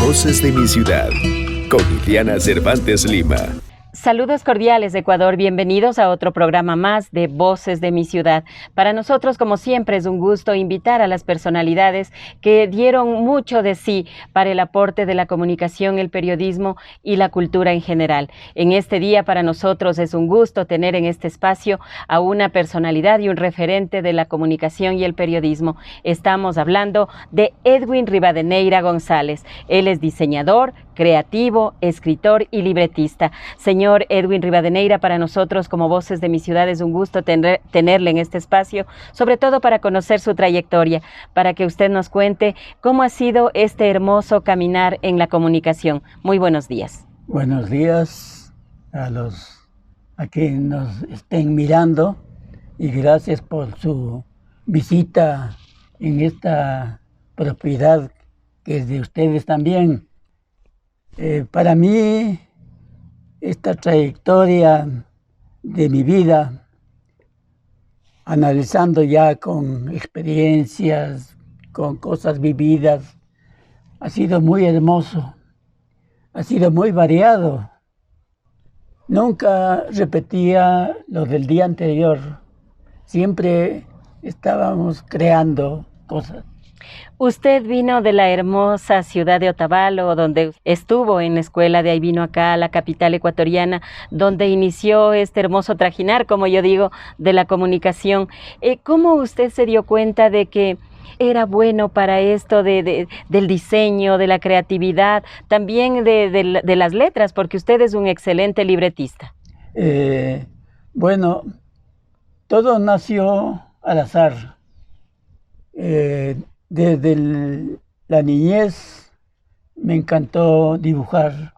Voces de mi ciudad, con Iliana Cervantes Lima. Saludos cordiales de Ecuador, bienvenidos a otro programa más de Voces de mi ciudad. Para nosotros, como siempre, es un gusto invitar a las personalidades que dieron mucho de sí para el aporte de la comunicación, el periodismo y la cultura en general. En este día para nosotros es un gusto tener en este espacio a una personalidad y un referente de la comunicación y el periodismo. Estamos hablando de Edwin Rivadeneira González. Él es diseñador, creativo, escritor y libretista. Señor Edwin Rivadeneira, para nosotros como Voces de mi ciudad es un gusto tenerle en este espacio, sobre todo para conocer su trayectoria, para que usted nos cuente cómo ha sido este hermoso caminar en la comunicación. Muy buenos días. Buenos días a quienes nos estén mirando y gracias por su visita en esta propiedad que es de ustedes también. Para mí, esta trayectoria de mi vida, analizando ya con experiencias, con cosas vividas, ha sido muy hermoso, ha sido muy variado. Nunca repetía lo del día anterior, siempre estábamos creando cosas. Usted vino de la hermosa ciudad de Otavalo, donde estuvo en la escuela, de ahí vino acá a la capital ecuatoriana, donde inició este hermoso trajinar, como yo digo, de la comunicación. ¿Cómo usted se dio cuenta de que era bueno para esto del diseño, de la creatividad, también de las letras, porque usted es un excelente libretista? Bueno, todo nació al azar. Desde la niñez me encantó dibujar.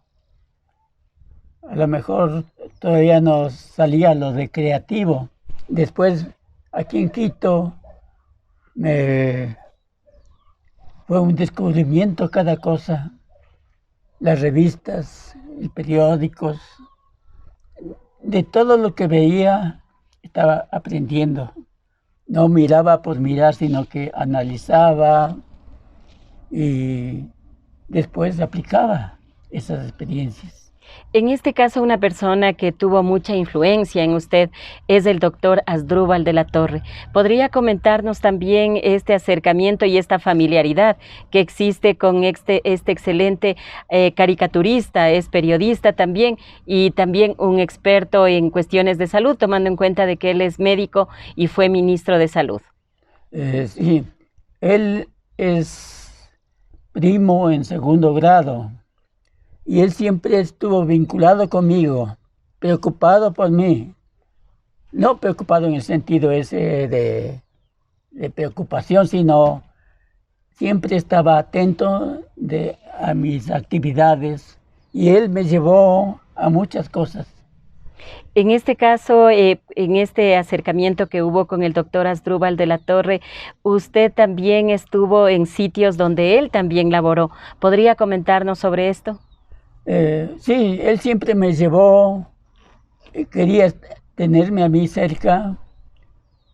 A lo mejor todavía no salía lo de creativo. Después, aquí en Quito, fue un descubrimiento cada cosa. Las revistas, periódicos, de todo lo que veía estaba aprendiendo. No miraba por mirar, sino que analizaba y después aplicaba esas experiencias. En este caso, una persona que tuvo mucha influencia en usted es el doctor Asdrúbal de la Torre. ¿Podría comentarnos también este acercamiento y esta familiaridad que existe con este excelente caricaturista, es periodista también y también un experto en cuestiones de salud, tomando en cuenta de que él es médico y fue ministro de Salud? Sí, él es primo en segundo grado. Y él siempre estuvo vinculado conmigo, preocupado por mí. No preocupado en el sentido ese de preocupación, sino siempre estaba atento a mis actividades. Y él me llevó a muchas cosas. En este caso, en este acercamiento que hubo con el doctor Asdrúbal de la Torre, usted también estuvo en sitios donde él también laboró. ¿Podría comentarnos sobre esto? Sí, él siempre me llevó, quería tenerme a mí cerca,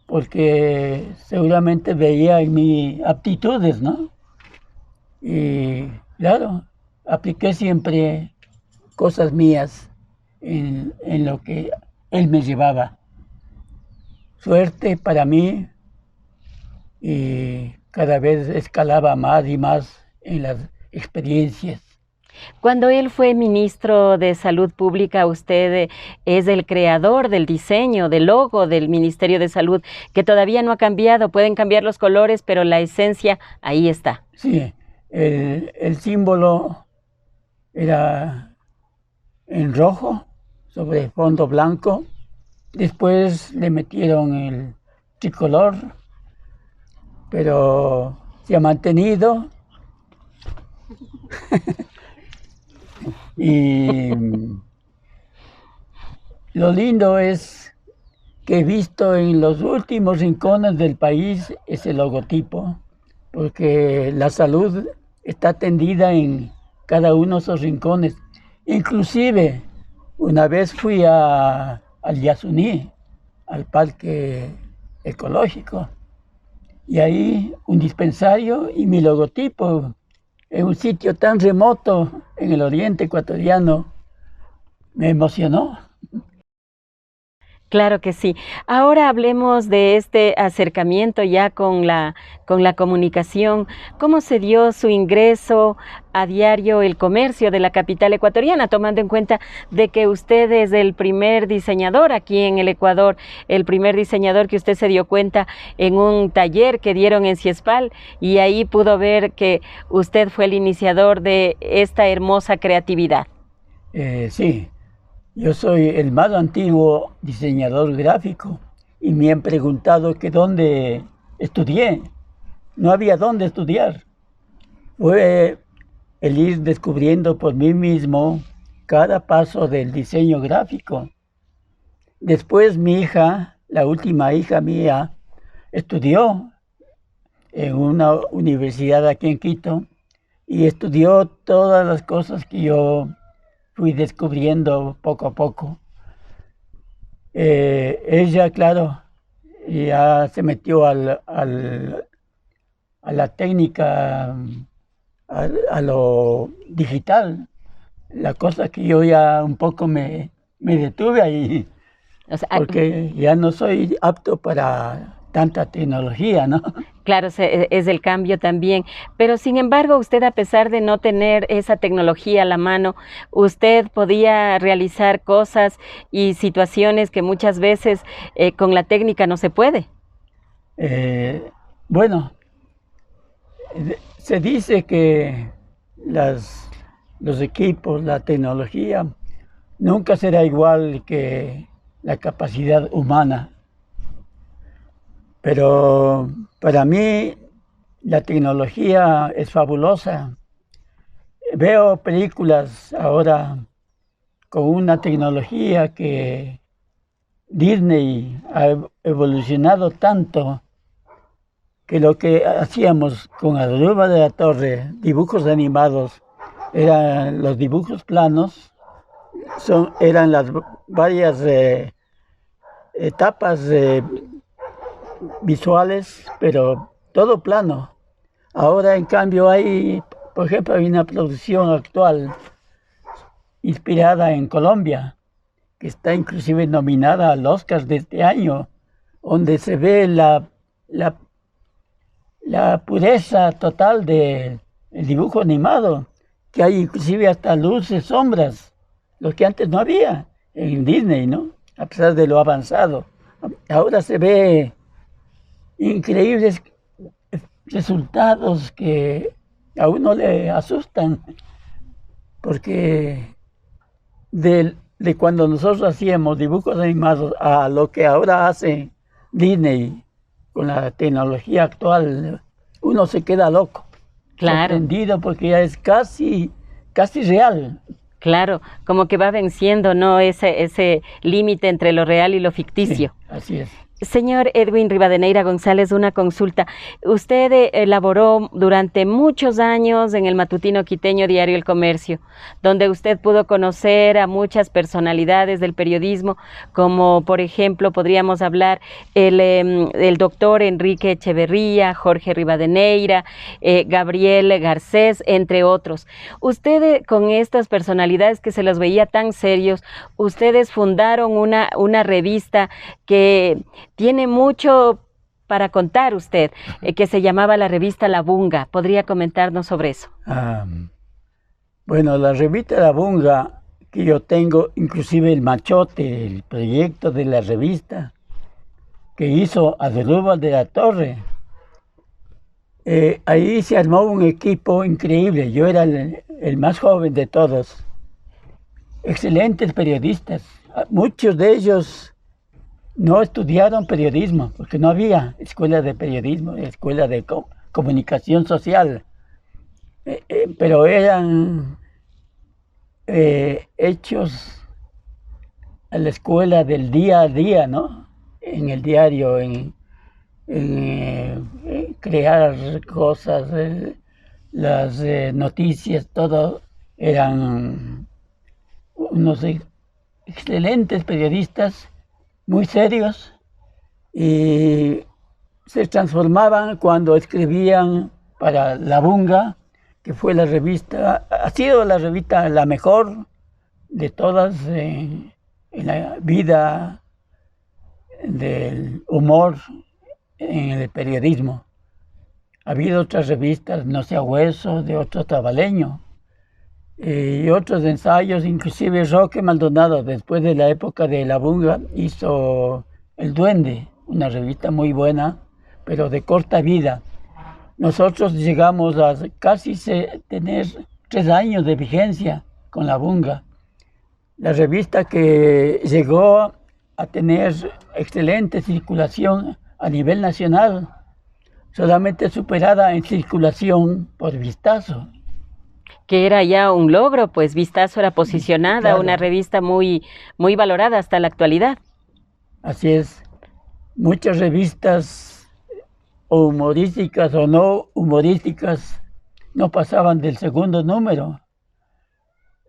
porque seguramente veía en mis aptitudes, ¿no? Y claro, apliqué siempre cosas mías en lo que él me llevaba. Suerte para mí y cada vez escalaba más y más en las experiencias. Cuando él fue ministro de Salud Pública, usted es el creador del diseño, del logo del Ministerio de Salud, que todavía no ha cambiado. Pueden cambiar los colores, pero la esencia ahí está. Sí, el símbolo era en rojo sobre fondo blanco. Después le metieron el tricolor, pero se ha mantenido. Y lo lindo es que he visto en los últimos rincones del país ese logotipo, porque la salud está tendida en cada uno de esos rincones. Inclusive, una vez fui al Yasuní, al parque ecológico, y ahí un dispensario y mi logotipo en un sitio tan remoto en el oriente ecuatoriano, me emocionó. Claro que sí. Ahora hablemos de este acercamiento ya con la comunicación. ¿Cómo se dio su ingreso a Diario El Comercio de la capital ecuatoriana, tomando en cuenta de que usted es el primer diseñador aquí en el Ecuador, el primer diseñador que usted se dio cuenta en un taller que dieron en Ciespal, y ahí pudo ver que usted fue el iniciador de esta hermosa creatividad? Sí, yo soy el más antiguo diseñador gráfico y me han preguntado que dónde estudié. No había dónde estudiar. Fue el ir descubriendo por mí mismo cada paso del diseño gráfico. Después mi hija, la última hija mía, estudió en una universidad aquí en Quito y estudió todas las cosas que yo fui descubriendo poco a poco. Ella, claro, ya se metió a la técnica, a lo digital, la cosa que yo ya un poco me detuve ahí, O sea, porque ya no soy apto para tanta tecnología, ¿no? claro, es el cambio también, pero sin embargo usted, a pesar de no tener esa tecnología a la mano, usted podía realizar cosas y situaciones que muchas veces con la técnica no se puede. Bueno, se dice que los equipos, la tecnología, nunca será igual que la capacidad humana. Pero para mí la tecnología es fabulosa. Veo películas ahora con una tecnología que Disney ha evolucionado tanto que lo que hacíamos con Aruba de la Torre, dibujos animados, eran los dibujos planos, eran las varias etapas visuales, pero todo plano. Ahora, en cambio, por ejemplo, hay una producción actual inspirada en Colombia, que está inclusive nominada al Oscar de este año, donde se ve la pureza total del dibujo animado, que hay inclusive hasta luces, sombras, lo que antes no había en Disney, ¿no? A pesar de lo avanzado. Ahora se ve increíbles resultados que a uno le asustan, porque de cuando nosotros hacíamos dibujos animados a lo que ahora hace Disney con la tecnología actual, uno se queda loco, Claro, sorprendido, porque ya es casi real. claro, como que va venciendo, ¿no? Ese límite entre lo real y lo ficticio. Sí, así es. Señor Edwin Rivadeneira González, una consulta. Usted elaboró durante muchos años en el matutino quiteño Diario El Comercio, donde usted pudo conocer a muchas personalidades del periodismo, como por ejemplo podríamos hablar el doctor Enrique Echeverría, Jorge Rivadeneira, Gabriel Garcés, entre otros. Usted, con estas personalidades que se los veía tan serios, ustedes fundaron una revista que tiene mucho para contar usted, que se llamaba la revista La Bunga. ¿Podría comentarnos sobre eso? Bueno, la revista La Bunga, que yo tengo, inclusive el machote, el proyecto de la revista que hizo Adelúbal de la Torre, ahí se armó un equipo increíble. Yo era el más joven de todos. Excelentes periodistas. Muchos de ellos no estudiaron periodismo, porque no había escuela de periodismo, escuela de comunicación social, pero eran hechos a la escuela del día a día, ¿no? En el diario, en crear cosas, las noticias, todo eran unos excelentes periodistas, muy serios, y se transformaban cuando escribían para La Bunga, que fue la revista, ha sido la revista la mejor de todas en la vida del humor en el periodismo. Ha habido otras revistas, No sea hueso, de otro tabaleño, y otros ensayos, inclusive Roque Maldonado, después de la época de La Bunga, hizo El Duende, una revista muy buena, pero de corta vida. Nosotros llegamos a casi tener 3 años de vigencia con La Bunga. La revista que llegó a tener excelente circulación a nivel nacional, solamente superada en circulación por Vistazo. Que era ya un logro, pues Vistazo era posicionada, claro, una revista muy, muy valorada hasta la actualidad. Así es. Muchas revistas humorísticas o no humorísticas no pasaban del segundo número.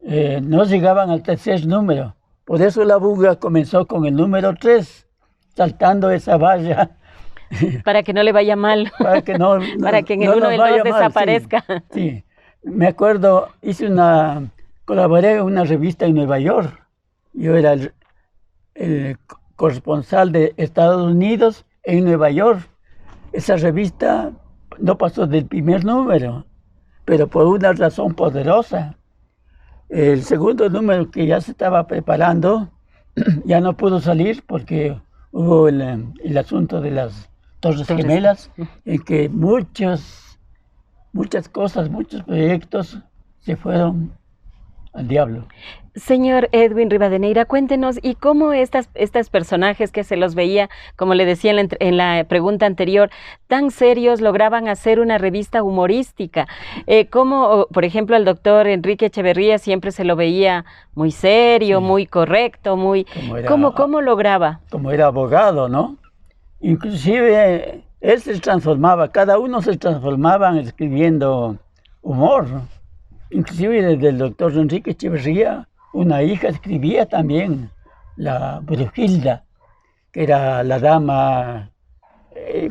No llegaban al tercer número. Por eso La Bunga comenzó con el número 3, saltando esa valla. Para que no le vaya mal. Para que no, para que en no el 1 nos el vaya 2 mal, desaparezca. Sí. Me acuerdo, colaboré en una revista en Nueva York. Yo era el corresponsal de Estados Unidos en Nueva York. Esa revista no pasó del primer número, pero por una razón poderosa. El segundo número que ya se estaba preparando ya no pudo salir porque hubo el asunto de las Torres Gemelas, en que muchas cosas, muchos proyectos se fueron al diablo. Señor Edwin Rivadeneira, cuéntenos, ¿y cómo estos personajes que se los veía, como le decía en la pregunta anterior, tan serios lograban hacer una revista humorística? ¿Cómo, por ejemplo, al doctor Enrique Echeverría siempre se lo veía muy serio, sí, muy correcto, muy... ¿Cómo lograba? Como era abogado, ¿no? Inclusive él se transformaba, cada uno se transformaba escribiendo humor. Inclusive desde el doctor Enrique Echeverría, una hija escribía también, la Brujilda, que era la dama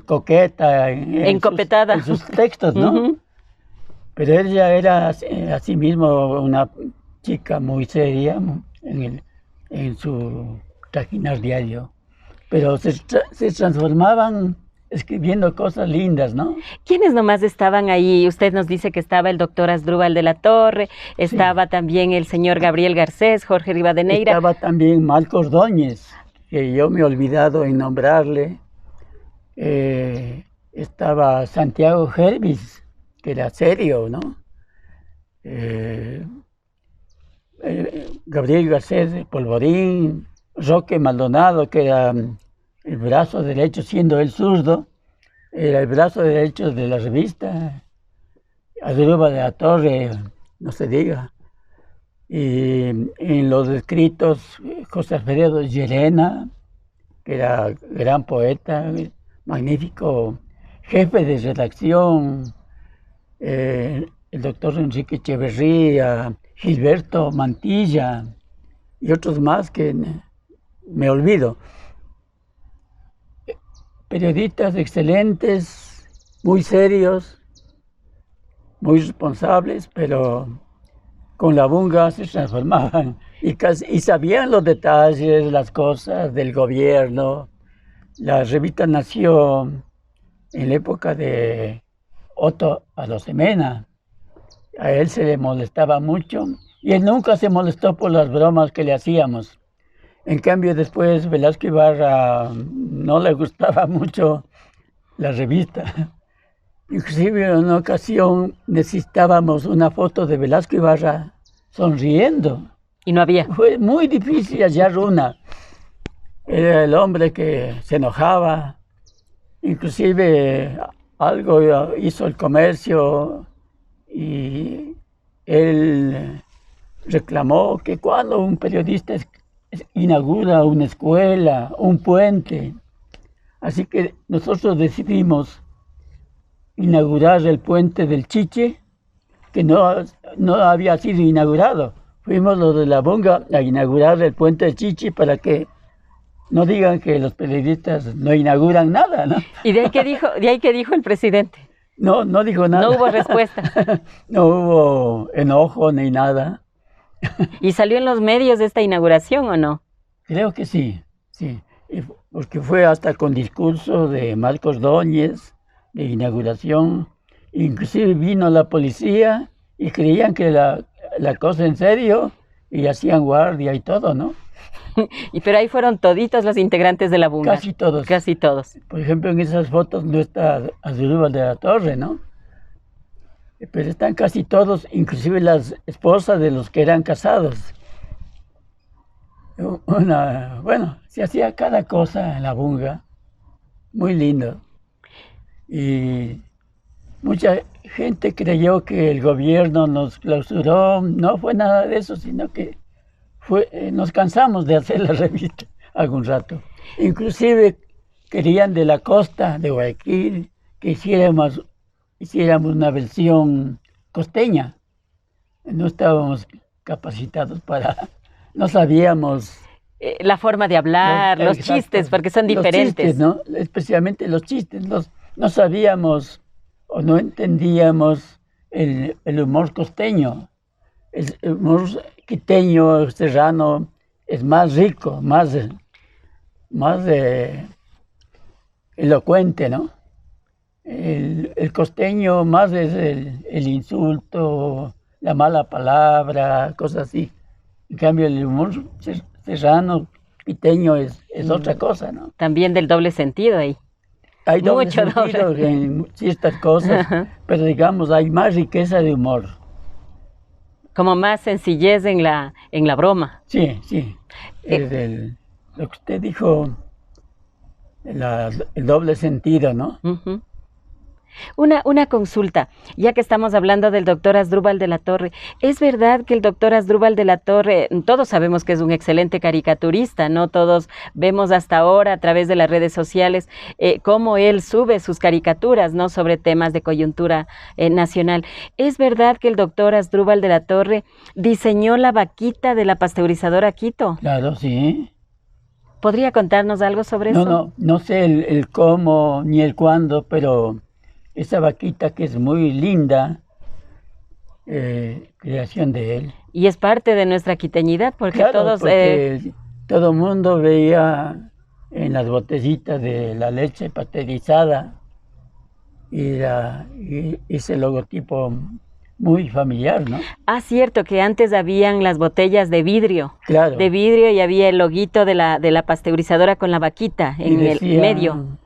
coqueta encopetada en sus textos, ¿no? Pero ella era asimismo una chica muy seria en su trajinar diario. Pero se transformaban escribiendo cosas lindas, ¿no? ¿Quiénes nomás estaban ahí? Usted nos dice que estaba el doctor Asdrúbal de la Torre, estaba sí, también el señor Gabriel Garcés, Jorge Rivadeneira. Estaba también Marco Ordóñez, que yo me he olvidado en nombrarle. Estaba Santiago Hervis, que era serio, ¿no? Gabriel Garcés, Polvorín, Roque Maldonado, que era el brazo derecho, siendo él zurdo, era el brazo derecho de la revista. Asdrúbal de la Torre, no se diga. Y en los escritos, José Alfredo Llerena, que era gran poeta, magnífico jefe de redacción, el doctor Enrique Echeverría, Gilberto Mantilla y otros más que me olvido. Periodistas excelentes, muy serios, muy responsables, pero con La Bunga se transformaban y sabían los detalles, las cosas del gobierno. La revista nació en la época de Otto Arosemena. A él se le molestaba mucho y él nunca se molestó por las bromas que le hacíamos. En cambio, después Velasco Ibarra no le gustaba mucho la revista. Inclusive en una ocasión necesitábamos una foto de Velasco Ibarra sonriendo. Y no había. Fue muy difícil hallar una. Era el hombre que se enojaba. Inclusive algo hizo el comercio y él reclamó que cuando un periodista inaugura una escuela, un puente. Así que nosotros decidimos inaugurar el puente del Chiche, que no había sido inaugurado. Fuimos los de La Bunga a inaugurar el puente del Chiche para que no digan que los periodistas no inauguran nada, ¿no? ¿Y de ahí qué dijo el presidente? No, no dijo nada. No hubo respuesta. No hubo enojo ni nada. ¿Y salió en los medios de esta inauguración o no? Creo que sí, sí. Porque fue hasta con discurso de Marcos Dóñez, de inauguración. Inclusive vino la policía y creían que la cosa en serio y hacían guardia y todo, ¿no? Pero ahí fueron toditos los integrantes de la Bunga. Casi todos. Casi todos. Por ejemplo, en esas fotos no está Asdrúbal de la Torre, ¿no? Pero están casi todos, inclusive las esposas de los que eran casados. Bueno, se hacía cada cosa en la Bunga, muy lindo. Y mucha gente creyó que el gobierno nos clausuró, no fue nada de eso, sino que nos cansamos de hacer la revista algún rato. Inclusive querían de la costa de Guayaquil que hiciéramos una versión costeña. No estábamos capacitados no sabíamos. La forma de hablar, los Exacto, chistes, porque son diferentes. Los chistes, ¿no? Especialmente los chistes. No sabíamos o no entendíamos el humor costeño. El humor quiteño, serrano, es más rico, más elocuente, ¿no? El costeño más es el insulto, la mala palabra, cosas así. En cambio, el humor serrano, quiteño es otra cosa, ¿no? También del doble sentido ahí. Hay doble Mucho sentido doble. en ciertas cosas, pero digamos, hay más riqueza de humor. Como más sencillez en la broma. Sí, sí. Lo que usted dijo, el doble sentido, ¿no? Uh-huh. Una consulta, ya que estamos hablando del doctor Asdrúbal de la Torre, ¿es verdad que el doctor Asdrúbal de la Torre, todos sabemos que es un excelente caricaturista, ¿no? Todos vemos hasta ahora a través de las redes sociales cómo él sube sus caricaturas, ¿no? Sobre temas de coyuntura nacional. ¿Es verdad que el doctor Asdrúbal de la Torre diseñó la vaquita de la pasteurizadora Quito? Claro, sí. ¿Podría contarnos algo sobre eso? No sé el cómo ni el cuándo, pero esa vaquita que es muy linda, creación de él. Y es parte de nuestra quiteñidad, porque claro, todos... porque todo el mundo veía en las botellitas de la leche pasteurizada y ese logotipo muy familiar, ¿no? Ah, cierto, que antes habían las botellas de vidrio. Claro. De vidrio y había el loguito de la pasteurizadora con la vaquita en el medio.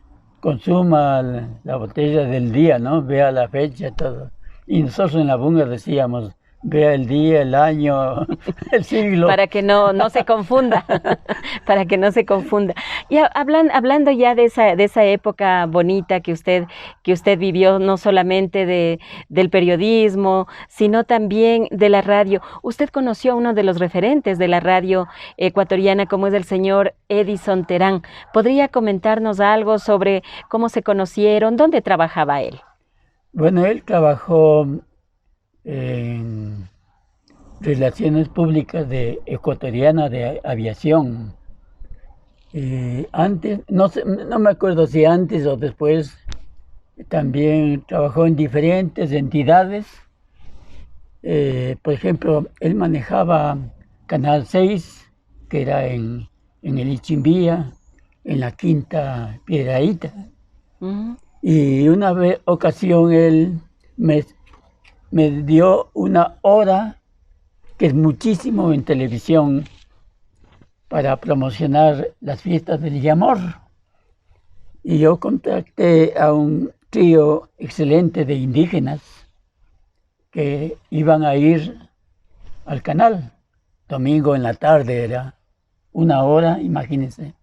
Consuma la botella del día, ¿no? Vea la fecha, todo. Y nosotros en la Bunga decíamos, vea el día, el año, el siglo. Para que no se confunda, para que no se confunda. Y hablando ya de esa época bonita que usted vivió, no solamente del periodismo, sino también de la radio. Usted conoció a uno de los referentes de la radio ecuatoriana, como es el señor Edison Terán. ¿Podría comentarnos algo sobre cómo se conocieron? ¿Dónde trabajaba él? Bueno, él trabajó en Relaciones Públicas Ecuatoriana de Aviación. Antes, no me acuerdo si antes o después, también trabajó en diferentes entidades. Por ejemplo, él manejaba Canal 6, que era en el Ichimbía, en la Quinta Piedrahíta. Uh-huh. Y una ocasión él me dio una hora, que es muchísimo en televisión, para promocionar las fiestas del Yamor. Y yo contacté a un trío excelente de indígenas que iban a ir al canal. Domingo en la tarde era una hora, imagínense.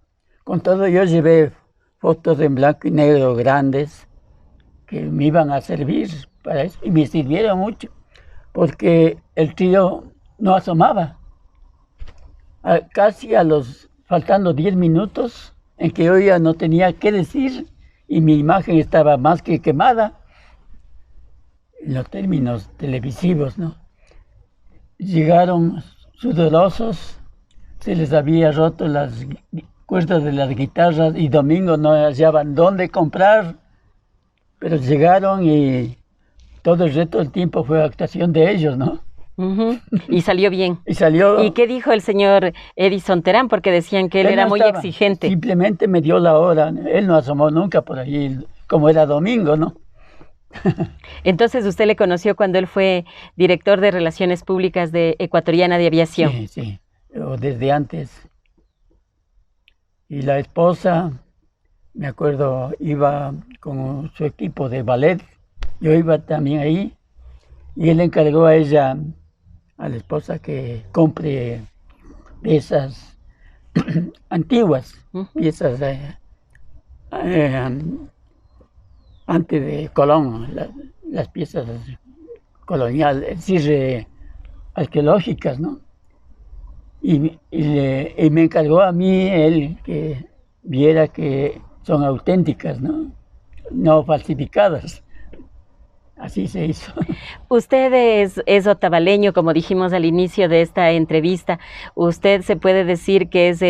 Con todo yo llevé fotos en blanco y negro grandes que me iban a servir para eso, y me sirvieron mucho, porque el trío no asomaba. Casi faltando 10 minutos, en que yo ya no tenía qué decir, y mi imagen estaba más que quemada, en los términos televisivos, ¿no? Llegaron sudorosos, se les había roto las cuerdas de las guitarras, y domingo no hallaban dónde comprar pero llegaron y todo el resto del tiempo fue actuación de ellos, ¿no? Y salió bien. Y salió... ¿Y qué dijo el señor Edison Terán? Porque decían que él era no muy estaba, exigente. simplemente me dio la hora. Él no asomó nunca por allí, como era domingo, ¿no? Entonces usted le conoció cuando él fue director de Relaciones Públicas de Ecuatoriana de Aviación. Sí, sí, o desde antes. Y la esposa, me acuerdo, iba con su equipo de ballet. Yo iba también ahí. Y él encargó a ella, a la esposa, que compre piezas antiguas, piezas antes de Colón, las piezas coloniales, es decir, arqueológicas, ¿no? Y me encargó a mí él que viera que son auténticas, ¿no? No falsificadas. Así se hizo. Usted es otavaleño, como dijimos al inicio de esta entrevista. Usted se puede decir que es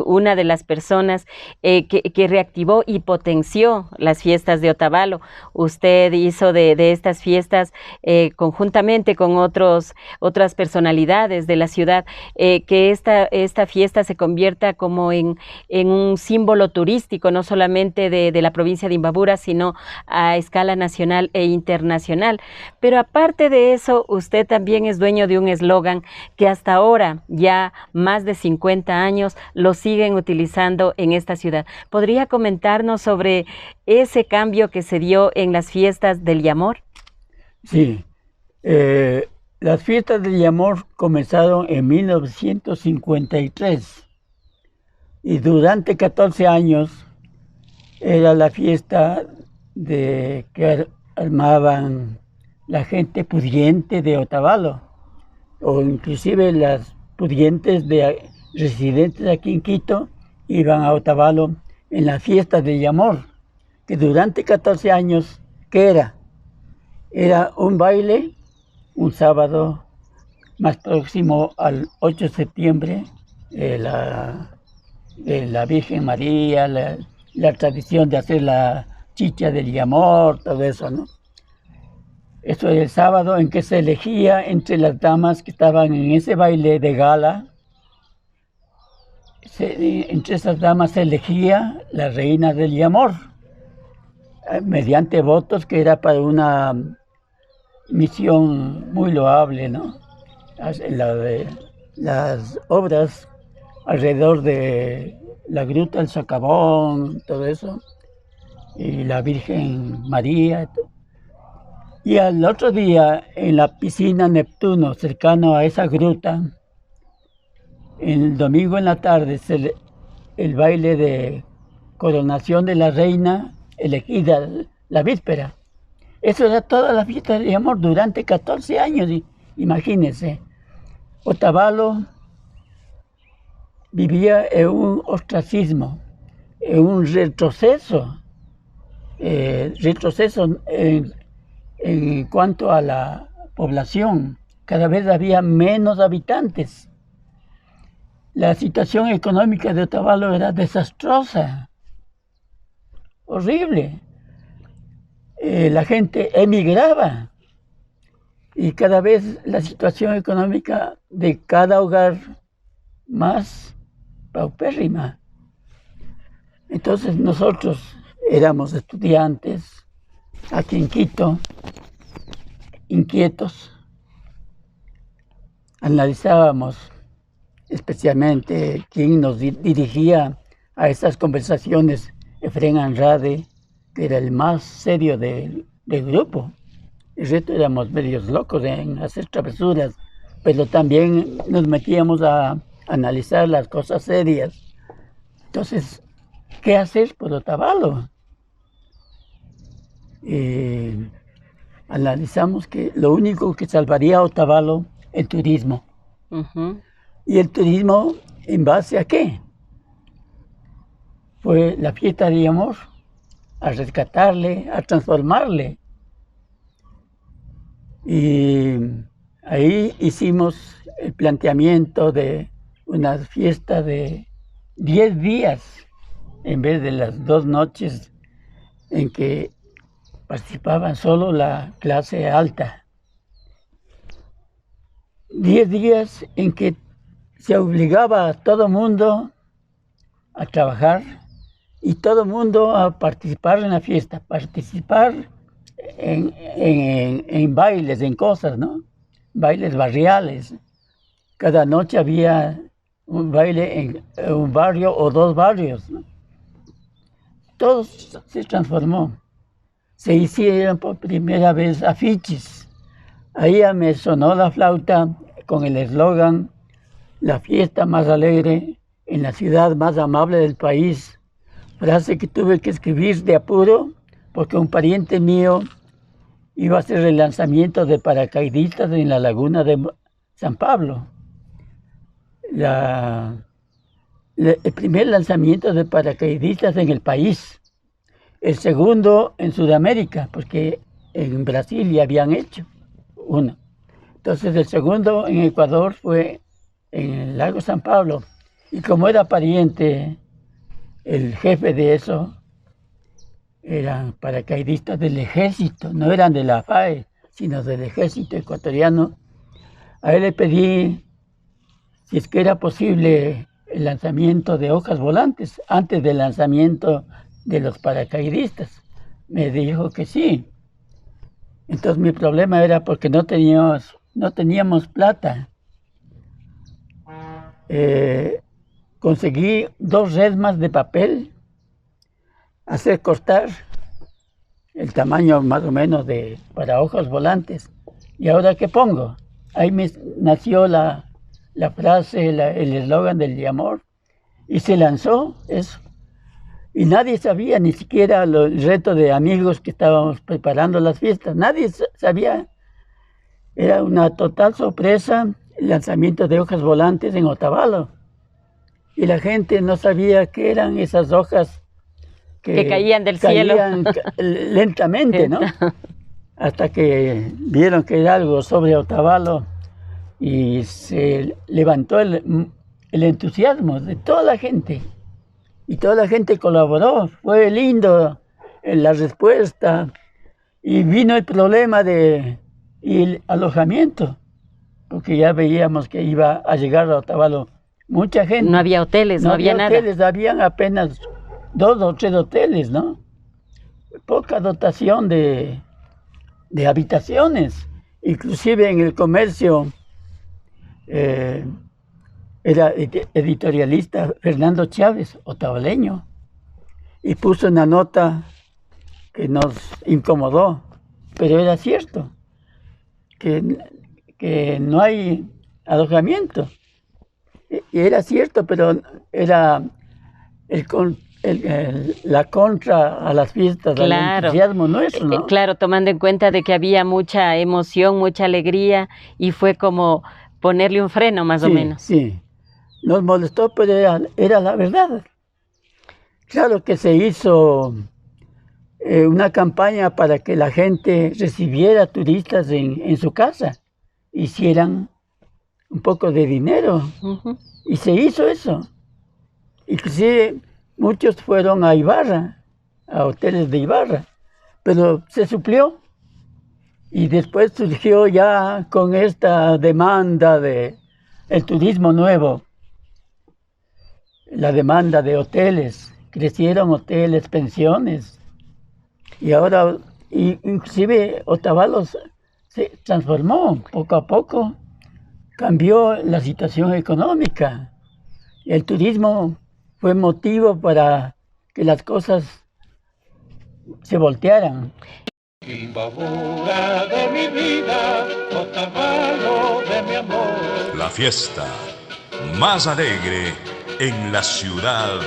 una de las personas que reactivó y potenció las fiestas de Otavalo. Usted hizo de estas fiestas conjuntamente con otras personalidades de la ciudad, que esta fiesta se convierta como en un símbolo turístico, no solamente de la provincia de Imbabura, sino a escala nacional e internacional. Pero aparte de eso, usted también es dueño de un eslogan que hasta ahora, ya más de 50 años, lo siguen utilizando en esta ciudad. ¿Podría comentarnos sobre ese cambio que se dio en las fiestas del Yamor? Sí, las fiestas del Yamor comenzaron en 1953 y durante 14 años era la fiesta que armaban la gente pudiente de Otavalo, o inclusive las pudientes residentes aquí en Quito iban a Otavalo en la fiesta de Yamor, que durante 14 años, ¿qué era? Era un baile, un sábado más próximo al 8 de septiembre, de la Virgen María, la tradición de hacer la chicha del Yamor, todo eso, ¿no? Eso es el sábado en que se elegía entre las damas que estaban en ese baile de gala. Entre esas damas se elegía la reina del Yamor, mediante votos que era para una misión muy loable, ¿no? Las obras alrededor de la Gruta del Socavón, todo eso, y la Virgen María. Y al otro día, en la piscina Neptuno, cercano a esa gruta, el domingo en la tarde, el baile de coronación de la reina elegida la víspera. Eso era toda la fiesta de amor durante 14 años, imagínense. Otavalo vivía en un ostracismo, en un retroceso en cuanto a la población. Cada vez había menos habitantes. La situación económica de Otavalo era desastrosa, horrible. La gente emigraba y cada vez la situación económica de cada hogar más paupérrima. Entonces nosotros éramos estudiantes aquí en Quito, inquietos. Analizábamos especialmente quién nos dirigía a esas conversaciones. Efrén Andrade, que era el más serio del grupo. El resto éramos medios locos en hacer travesuras, pero también nos metíamos a analizar las cosas serias. Entonces, ¿qué hacer por Otavalo? Analizamos que lo único que salvaría a Otavalo es el turismo. ¿Y el turismo en base a qué? Fue la fiesta de amor, a rescatarle, a transformarle. Y ahí hicimos el planteamiento de una fiesta de 10 días, en vez de las 2 noches en que participaban solo la clase alta. 10 días en que se obligaba a todo mundo a trabajar y todo mundo a participar en la fiesta, participar en bailes, en cosas, ¿no? Bailes barriales. Cada noche había un baile en un barrio o 2 barrios, ¿no? Todo se transformó. Se hicieron por primera vez afiches. Ahí ya me sonó la flauta con el eslogan: la fiesta más alegre en la ciudad más amable del país. Frase que tuve que escribir de apuro porque un pariente mío iba a hacer el lanzamiento de paracaidistas en la laguna de San Pablo. El primer lanzamiento de paracaidistas en el país. El segundo en Sudamérica, porque en Brasil ya habían hecho uno. Entonces el segundo en Ecuador fue en el lago San Pablo. Y como era pariente, el jefe de eso, eran paracaidistas del ejército, no eran de la FAE, sino del ejército ecuatoriano. A él le pedí si es que era posible el lanzamiento de hojas volantes antes del lanzamiento de los paracaidistas. Me dijo que sí. Entonces mi problema era porque no teníamos plata. Conseguí 2 resmas de papel, hacer cortar el tamaño más o menos para hojas volantes. ¿Y ahora qué pongo? Ahí me nació la frase, el eslogan del amor, y se lanzó eso. Y nadie sabía, ni siquiera el resto de amigos que estábamos preparando las fiestas, nadie sabía. Era una total sorpresa el lanzamiento de hojas volantes en Otavalo. Y la gente no sabía qué eran esas hojas que caían del cielo. Lentamente, ¿no? Hasta que vieron que era algo sobre Otavalo y se levantó el entusiasmo de toda la gente. Y toda la gente colaboró. Fue lindo la respuesta. Y vino el problema del alojamiento, porque ya veíamos que iba a llegar a Otavalo mucha gente. No había hoteles, no había nada. Hoteles, habían apenas 2 o 3 hoteles, ¿no? Poca dotación de habitaciones. Inclusive en el comercio era editorialista Fernando Chávez, otavaleño, y puso una nota que nos incomodó, pero era cierto, que no hay alojamiento. Y era cierto, pero era la contra a las fiestas, claro, al entusiasmo nuestro, ¿no? Claro, tomando en cuenta de que había mucha emoción, mucha alegría, y fue como ponerle un freno más o menos. Sí, nos molestó, pero era la verdad. Claro que se hizo una campaña para que la gente recibiera turistas en su casa, hicieran un poco de dinero. Uh-huh. Y se hizo eso. Inclusive muchos fueron a Ibarra, a hoteles de Ibarra, pero se suplió. Y después surgió ya con esta demanda del turismo nuevo, la demanda de hoteles. Crecieron hoteles, pensiones. Y ahora, inclusive Otavalo se transformó poco a poco. Cambió la situación económica. El turismo fue motivo para que las cosas se voltearan. Imbabura de mi vida, Otavalo de mi amor. La fiesta más alegre en la ciudad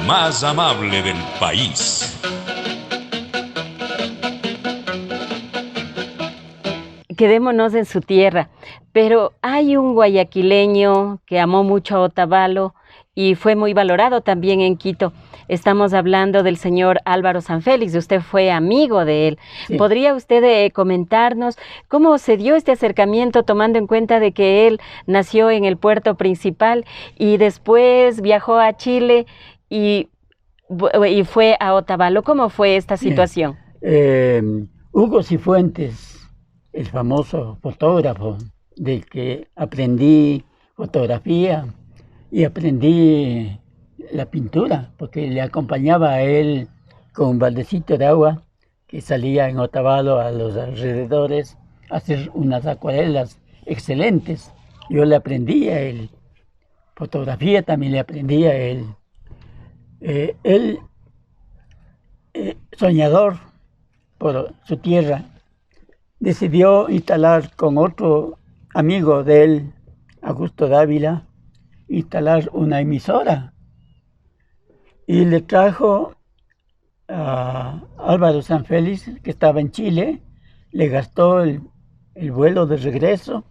más amable del país. Quedémonos en su tierra, pero hay un guayaquileño que amó mucho a Otavalo y fue muy valorado también en Quito. Estamos hablando del señor Álvaro Sanfélix, usted fue amigo de él. Sí. ¿Podría usted comentarnos cómo se dio este acercamiento, tomando en cuenta de que él nació en el puerto principal y después viajó a Chile y fue a Otavalo? ¿Cómo fue esta situación? Hugo Cifuentes, el famoso fotógrafo, del que aprendí fotografía y aprendí la pintura, porque le acompañaba a él con un baldecito de agua que salía en Otavalo a los alrededores a hacer unas acuarelas excelentes. Yo le aprendí a él. Fotografía también le aprendí a él. Él, soñador por su tierra, decidió instalar con otro amigo de él, Augusto Dávila, instalar una emisora. Y le trajo a Álvaro Sanfélix, que estaba en Chile, le gastó el vuelo de regreso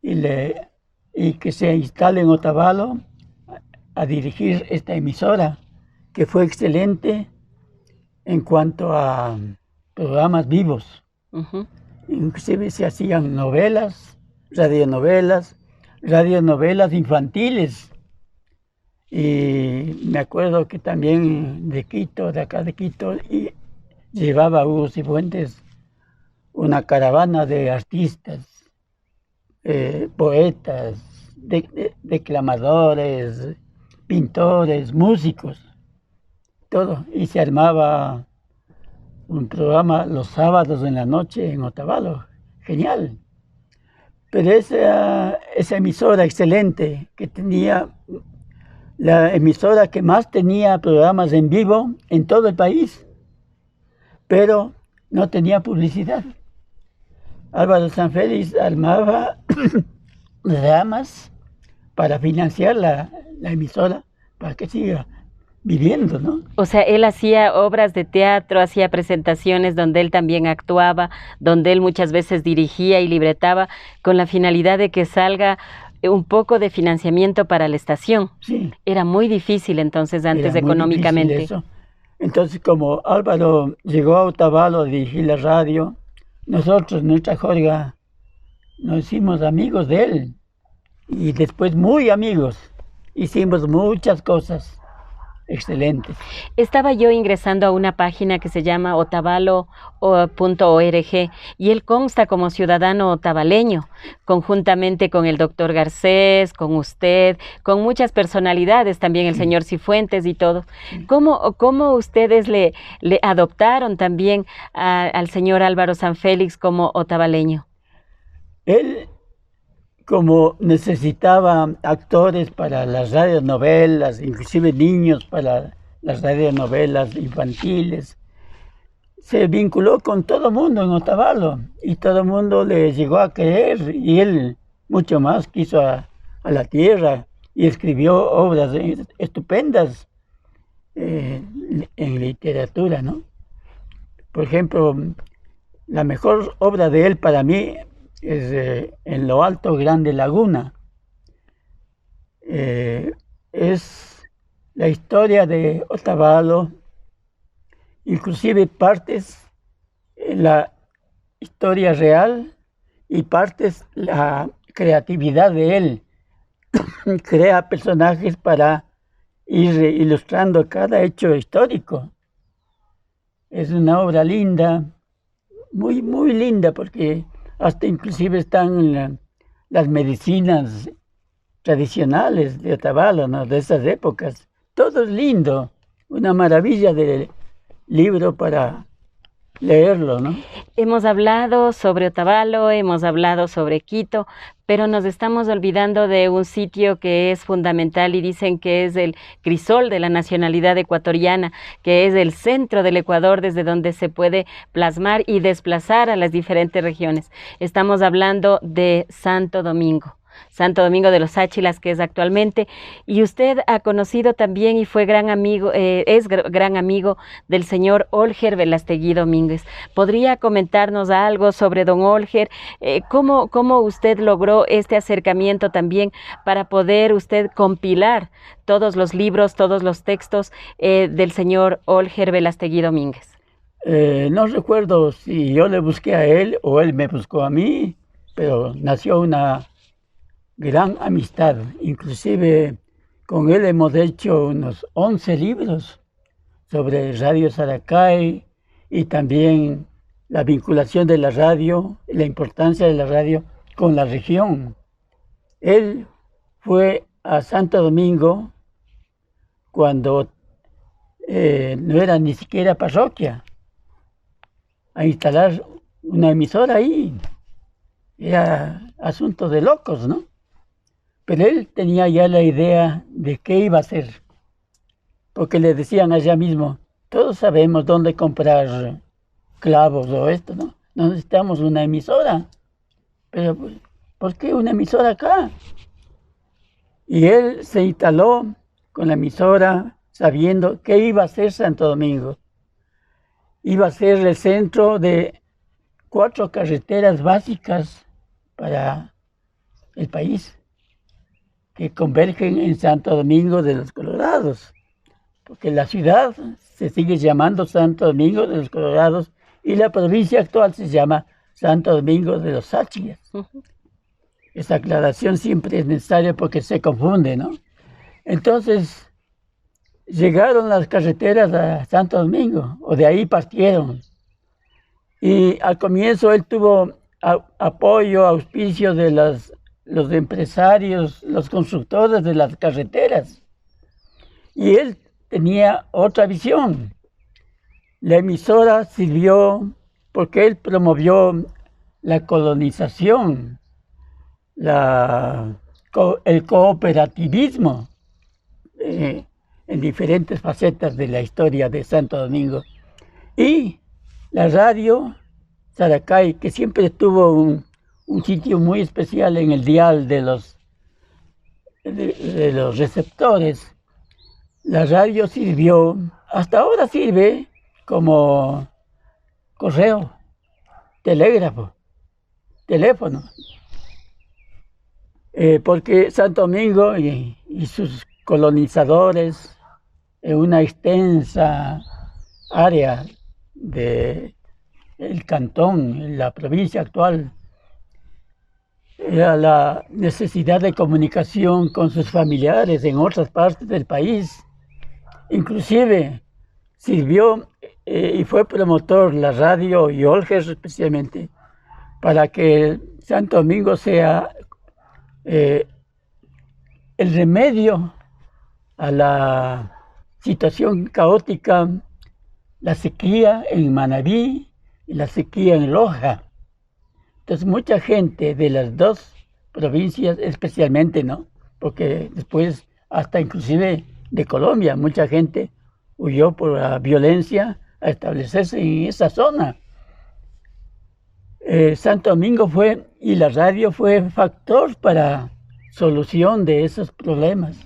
y que se instale en Otavalo a dirigir esta emisora, que fue excelente en cuanto a programas vivos. Ujú. Inclusive se hacían novelas infantiles. Y me acuerdo que también de Quito, de acá de Quito, y llevaba a Hugo Cifuentes una caravana de artistas, poetas, declamadores, pintores, músicos, todo. Y se armaba un programa los sábados en la noche en Otavalo. Genial. Pero esa emisora excelente, que tenía la emisora que más tenía programas en vivo en todo el país, pero no tenía publicidad. Álvaro Sanfélix armaba ramas para financiar la emisora, para que siga viviendo, ¿no? O sea, él hacía obras de teatro, hacía presentaciones donde él también actuaba, donde él muchas veces dirigía y libretaba, con la finalidad de que salga un poco de financiamiento para la estación. Sí. Era muy difícil entonces, antes Era muy económicamente. difícil eso. Entonces, como Álvaro llegó a Otavalo a dirigir la radio, nosotros, nuestra jorga, nos hicimos amigos de él. Y después muy amigos. Hicimos muchas cosas excelentes. Estaba yo ingresando a una página que se llama otavalo.org y él consta como ciudadano otavaleño, conjuntamente con el doctor Garcés, con usted, con muchas personalidades, también el señor Cifuentes y todo. ¿Cómo ustedes le adoptaron también al señor Álvaro Sanfélix como otavaleño? Él, como necesitaba actores para las radionovelas, inclusive niños para las radionovelas infantiles, se vinculó con todo el mundo en Otavalo y todo el mundo le llegó a querer, y él mucho más quiso a la tierra y escribió obras estupendas en literatura, ¿no? Por ejemplo, la mejor obra de él para mí es En lo alto Grande Laguna. Es la historia de Otavalo, inclusive partes la historia real y partes la creatividad de él. Crea personajes para ir ilustrando cada hecho histórico. Es una obra linda, muy, muy linda, porque hasta inclusive están las medicinas tradicionales de Otavalo, ¿no? De esas épocas. Todo es lindo, una maravilla de libro para leerlo, ¿no? Hemos hablado sobre Otavalo, hemos hablado sobre Quito, pero nos estamos olvidando de un sitio que es fundamental y dicen que es el crisol de la nacionalidad ecuatoriana, que es el centro del Ecuador desde donde se puede plasmar y desplazar a las diferentes regiones. Estamos hablando de Santo Domingo de los Áchilas, que es actualmente, y usted ha conocido también y fue gran amigo, es gran amigo del señor Olger Velastegui Domínguez. ¿Podría comentarnos algo sobre don Olger? ¿Cómo usted logró este acercamiento también para poder usted compilar todos los libros, todos los textos del señor Olger Velastegui Domínguez? No recuerdo si yo le busqué a él o él me buscó a mí, pero nació una gran amistad. Inclusive con él hemos hecho unos 11 libros sobre Radio Saracay y también la vinculación de la radio, la importancia de la radio con la región. Él fue a Santo Domingo cuando no era ni siquiera parroquia, a instalar una emisora ahí. Era asunto de locos, ¿no? Pero él tenía ya la idea de qué iba a hacer, porque le decían allá mismo, todos sabemos dónde comprar clavos o esto, ¿no? No necesitamos una emisora. Pero, ¿por qué una emisora acá? Y él se instaló con la emisora sabiendo qué iba a ser Santo Domingo. Iba a ser el centro de 4 carreteras básicas para el país que convergen en Santo Domingo de los Colorados, porque la ciudad se sigue llamando Santo Domingo de los Colorados y la provincia actual se llama Santo Domingo de los Sáchigas. Esa aclaración siempre es necesaria porque se confunde, ¿no? Entonces, llegaron las carreteras a Santo Domingo, o de ahí partieron. Y al comienzo él tuvo apoyo, auspicio de los empresarios, los constructores de las carreteras. Y él tenía otra visión. La emisora sirvió porque él promovió la colonización, el cooperativismo en diferentes facetas de la historia de Santo Domingo. Y la radio Saracay, que siempre tuvo un sitio muy especial en el dial de los receptores, la radio sirvió, hasta ahora sirve como correo, telégrafo, teléfono, porque Santo Domingo y sus colonizadores en una extensa área del cantón, en la provincia actual, era la necesidad de comunicación con sus familiares en otras partes del país. Inclusive sirvió y fue promotor la radio y Olger especialmente para que Santo Domingo sea el remedio a la situación caótica, la sequía en Manabí y la sequía en Loja. Entonces mucha gente de las dos provincias especialmente, ¿no? Porque después hasta inclusive de Colombia, mucha gente huyó por la violencia a establecerse en esa zona. Santo Domingo fue, y la radio fue factor para solución de esos problemas.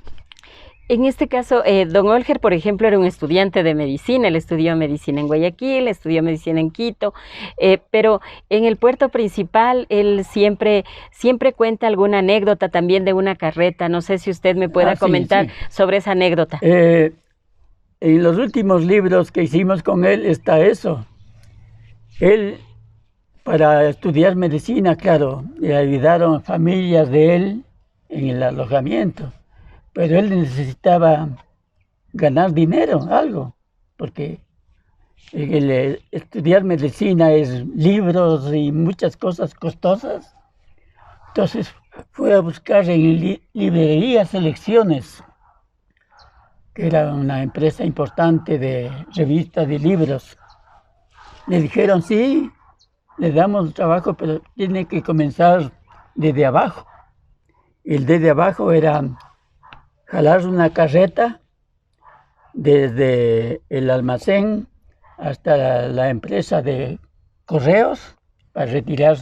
En este caso, don Olger, por ejemplo, era un estudiante de medicina. Él estudió medicina en Guayaquil, estudió medicina en Quito, pero en el puerto principal él siempre cuenta alguna anécdota también de una carreta. No sé si usted me pueda comentar sobre esa anécdota. En los últimos libros que hicimos con él está eso. Él, para estudiar medicina, claro, le ayudaron familias de él en el alojamiento. Pero él necesitaba ganar dinero, algo, porque estudiar medicina es libros y muchas cosas costosas. Entonces fue a buscar en librería Selecciones, que era una empresa importante de revistas y libros. Le dijeron, sí, le damos trabajo, pero tiene que comenzar desde abajo. El desde abajo era jalar una carreta desde el almacén hasta la empresa de correos para retirar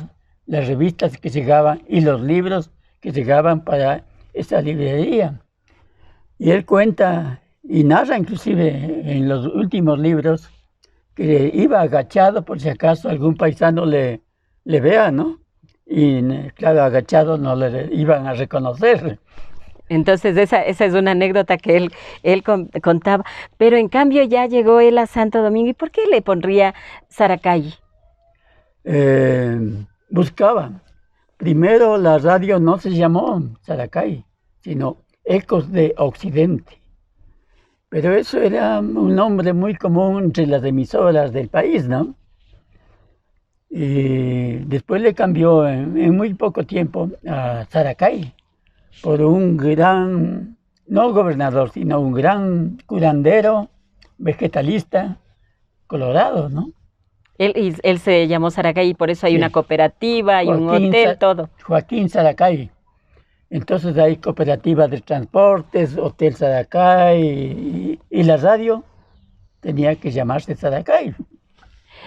las revistas que llegaban y los libros que llegaban para esa librería. Y él cuenta y narra inclusive en los últimos libros que iba agachado por si acaso algún paisano le vea, ¿no? Y claro, agachado no le iban a reconocer. Entonces esa es una anécdota que él contaba, pero en cambio ya llegó él a Santo Domingo. ¿Y por qué le pondría Saracay? Buscaba. Primero la radio no se llamó Saracay, sino Ecos de Occidente. Pero eso era un nombre muy común entre las emisoras del país, ¿no? Y después le cambió en muy poco tiempo a Saracay por un gran, no gobernador, sino un gran curandero, vegetalista, colorado, ¿no? Él se llamó Saracay y por eso hay Sí. una cooperativa, hay un hotel, todo. Joaquín Saracay. Entonces hay cooperativa de transportes, Hotel Saracay y la radio tenía que llamarse Saracay.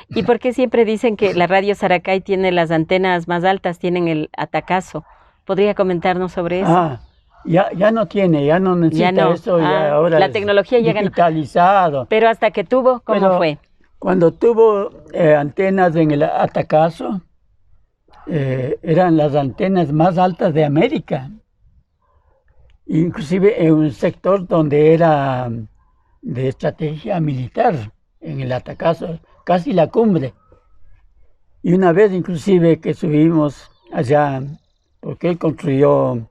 ¿Y por qué siempre dicen que la radio Saracay tiene las antenas más altas, tienen el atacazo? ¿Podría comentarnos sobre eso? Ah, ya no tiene, ya no necesita Ya no. eso, Ah, ya ahora la es tecnología ya ganó. digitalizado. Pero hasta que tuvo, ¿cómo Pero fue? Cuando tuvo antenas en el atacazo, eran las antenas más altas de América. Inclusive en un sector donde era de estrategia militar, en el atacazo, casi la cumbre. Y una vez inclusive que subimos allá, porque él construyó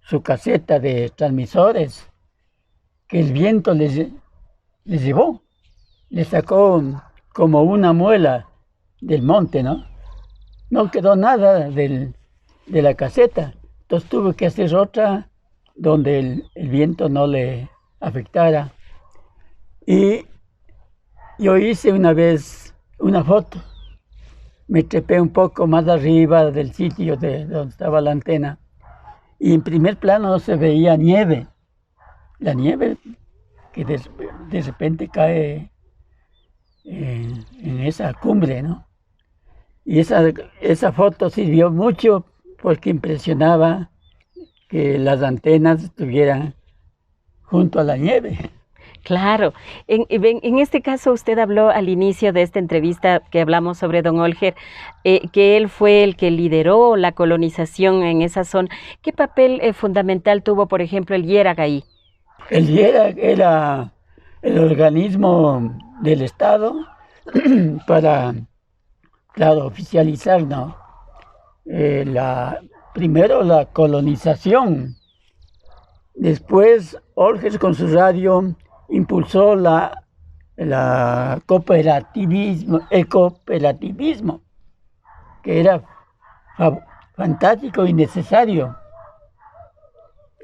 su caseta de transmisores, que el viento les llevó, le sacó como una muela del monte, ¿no? No quedó nada de la caseta, entonces tuve que hacer otra donde el viento no le afectara. Y yo hice una vez una foto, me trepé un poco más arriba del sitio de donde estaba la antena y en primer plano se veía nieve, la nieve que de repente cae en esa cumbre, ¿no? Y esa foto sirvió mucho porque impresionaba que las antenas estuvieran junto a la nieve. Claro. En este caso, usted habló al inicio de esta entrevista que hablamos sobre don Olger, que él fue el que lideró la colonización en esa zona. ¿Qué papel fundamental tuvo, por ejemplo, el IERAG ahí? El IERAG era el organismo del Estado para, claro, oficializar, ¿no? Primero la colonización, después Olger con su radio impulsó el cooperativismo, que era fantástico y necesario.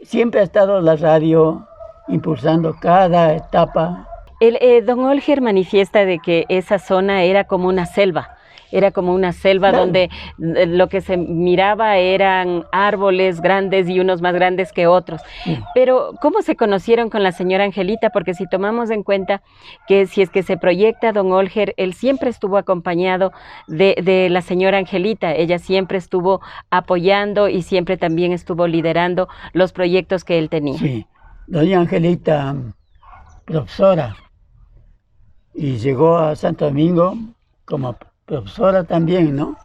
Siempre ha estado la radio impulsando cada etapa. Don Olger manifiesta de que esa zona era como una selva. Era como una selva Claro. donde lo que se miraba eran árboles grandes y unos más grandes que otros. Sí. Pero, ¿cómo se conocieron con la señora Angelita? Porque si tomamos en cuenta que si es que se proyecta don Olger, él siempre estuvo acompañado de la señora Angelita. Ella siempre estuvo apoyando y siempre también estuvo liderando los proyectos que él tenía. Sí, doña Angelita, profesora, y llegó a Santo Domingo como profesora también, ¿no?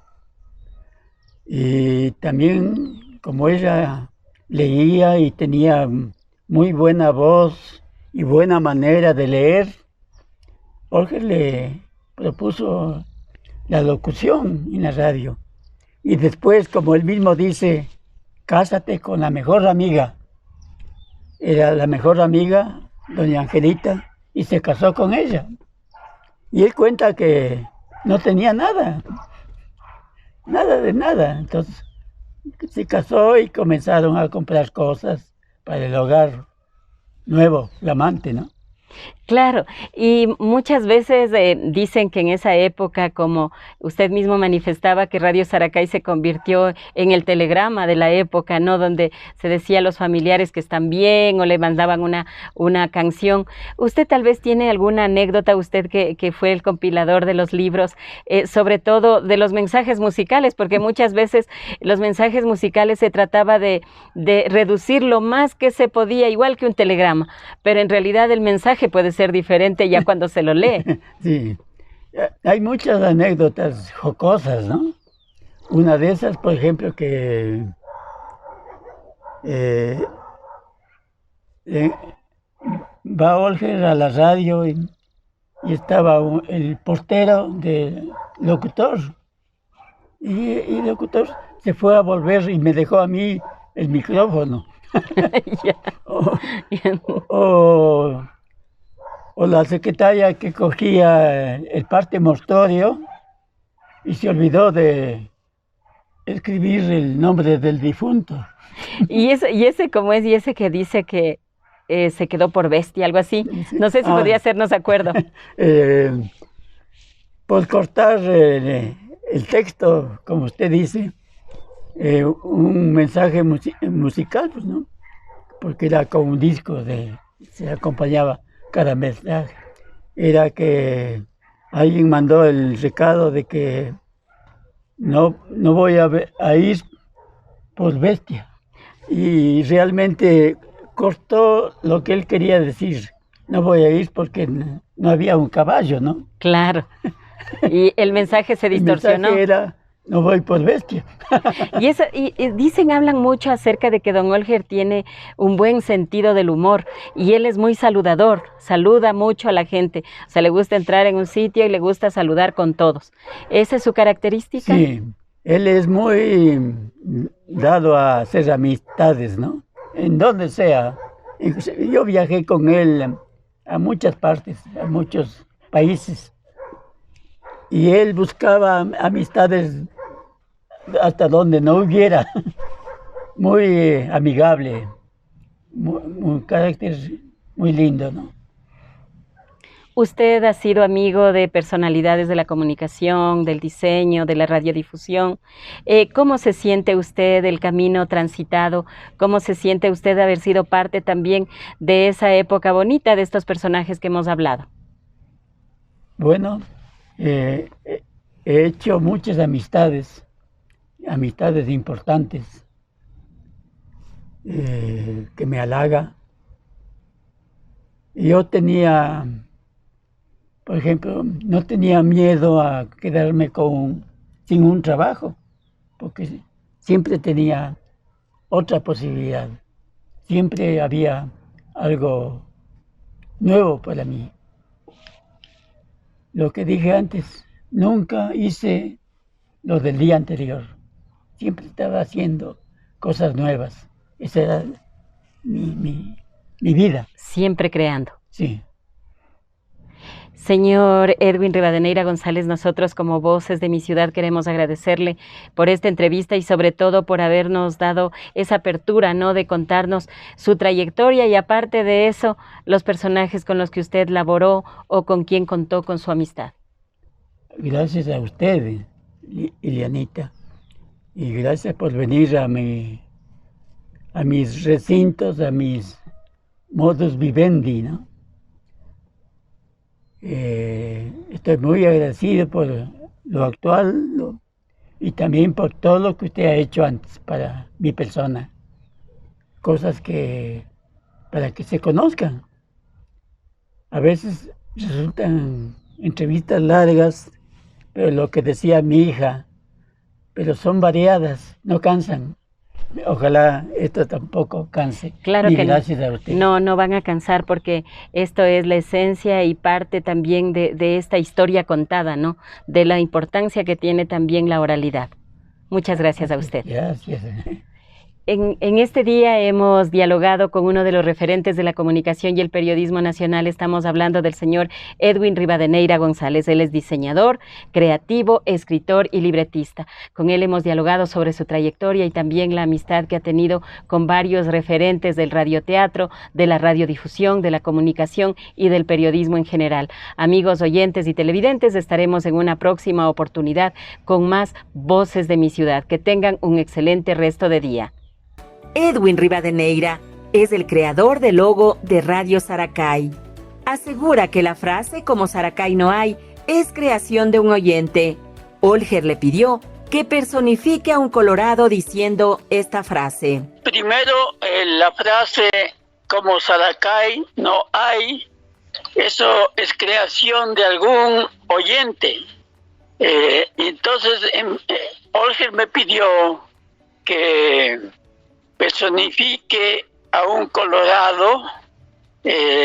Y también como ella leía y tenía muy buena voz y buena manera de leer, Olger le propuso la locución en la radio. Y después, como él mismo dice, cásate con la mejor amiga. Era la mejor amiga, doña Angelita, y se casó con ella. Y él cuenta que no tenía nada de nada. Entonces se casó y comenzaron a comprar cosas para el hogar nuevo, flamante, ¿no? Claro, y muchas veces dicen que en esa época, como usted mismo manifestaba, que Radio Saracay se convirtió en el telegrama de la época, ¿no? Donde se decía a los familiares que están bien o le mandaban una canción. Usted tal vez tiene alguna anécdota, usted que fue el compilador de los libros, sobre todo de los mensajes musicales, porque muchas veces los mensajes musicales se trataba de reducir lo más que se podía, igual que un telegrama, pero en realidad el mensaje puede ser diferente ya cuando se lo lee. Sí, hay muchas anécdotas jocosas, ¿no? Una de esas, por ejemplo, que va Olger a la radio y estaba el portero del locutor. Y el locutor se fue a volver y me dejó a mí el micrófono. Ya. O O la secretaria que cogía el parte mortorio y se olvidó de escribir el nombre del difunto. Y ese cómo es, y ese que dice que se quedó por bestia, algo así. No sé si podría hacernos acuerdo. Por cortar el texto, como usted dice, un mensaje musical, pues, ¿no? Porque era como un disco, se acompañaba cada mensaje. Era que alguien mandó el recado de que no voy a ir por bestia. Y realmente cortó lo que él quería decir. No voy a ir porque no había un caballo, ¿no? Claro. Y el mensaje se distorsionó. El mensaje era, no voy por bestia. Y dicen, hablan mucho acerca de que don Olger tiene un buen sentido del humor y él es muy saludador, saluda mucho a la gente. O sea, le gusta entrar en un sitio y le gusta saludar con todos. ¿Esa es su característica? Sí, él es muy dado a hacer amistades, ¿no? En donde sea. Yo viajé con él a muchas partes, a muchos países. Y él buscaba amistades hasta donde no hubiera. Muy amigable, un carácter muy lindo, ¿no? Usted ha sido amigo de personalidades de la comunicación, del diseño, de la radiodifusión. ¿Cómo se siente usted del camino transitado? ¿Cómo se siente usted de haber sido parte también de esa época bonita de estos personajes que hemos hablado? Bueno, he hecho muchas amistades importantes que me halaga. Yo tenía, por ejemplo, no tenía miedo a quedarme sin un trabajo, porque siempre tenía otra posibilidad. Siempre había algo nuevo para mí. Lo que dije antes, nunca hice lo del día anterior. Siempre estaba haciendo cosas nuevas. Esa era mi vida. Siempre creando. Sí. Señor Edwin Rivadeneira González, nosotros como Voces de mi Ciudad queremos agradecerle por esta entrevista y sobre todo por habernos dado esa apertura, ¿no?, de contarnos su trayectoria y aparte de eso, los personajes con los que usted laboró o con quien contó con su amistad. Gracias a usted, Ilianita, y gracias por venir a mis recintos, a mis modus vivendi, ¿no? Estoy muy agradecido por lo actual y también por todo lo que usted ha hecho antes para mi persona. Cosas para que se conozcan. A veces resultan entrevistas largas, pero lo que decía mi hija, pero son variadas, no cansan. Ojalá esto tampoco canse. Claro y que gracias a usted. No van a cansar porque esto es la esencia y parte también de esta historia contada, ¿no? De la importancia que tiene también la oralidad. Muchas gracias a usted. Gracias. En este día hemos dialogado con uno de los referentes de la comunicación y el periodismo nacional. Estamos hablando del señor Edwin Rivadeneira González. Él es diseñador, creativo, escritor y libretista. Con él hemos dialogado sobre su trayectoria y también la amistad que ha tenido con varios referentes del radioteatro, de la radiodifusión, de la comunicación y del periodismo en general. Amigos oyentes y televidentes, estaremos en una próxima oportunidad con más Voces de mi Ciudad. Que tengan un excelente resto de día. Edwin Rivadeneira es el creador del logo de Radio Saracay. Asegura que la frase "como Saracay no hay" es creación de un oyente. Olger le pidió que personifique a un colorado diciendo esta frase. Primero, la frase "como Saracay no hay", eso es creación de algún oyente. Entonces, Olger me pidió que personifique a un colorado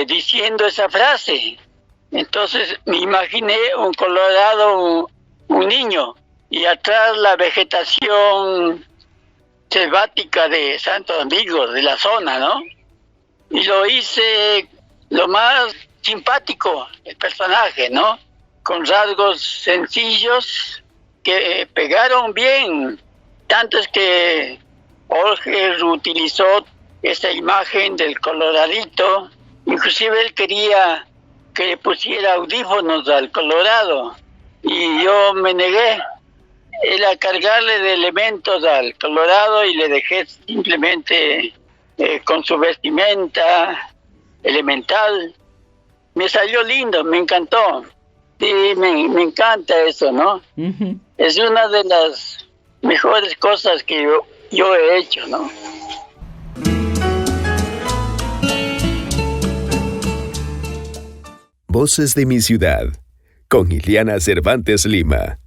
diciendo esa frase. Entonces me imaginé un colorado, un niño, y atrás la vegetación selvática de Santo Domingo, de la zona, ¿no? Y lo hice lo más simpático el personaje, ¿no? Con rasgos sencillos que pegaron bien. Tanto es que Olger utilizó esa imagen del coloradito. Inclusive él quería que le pusiera audífonos al Colorado y yo me negué. Era cargarle de elementos al Colorado y le dejé simplemente con su vestimenta elemental. Me salió lindo, me encantó. Sí, me encanta eso, ¿no? Ujú. Es una de las mejores cosas que yo he hecho, ¿no? Voces de mi ciudad, con Iliana Cervantes Lima.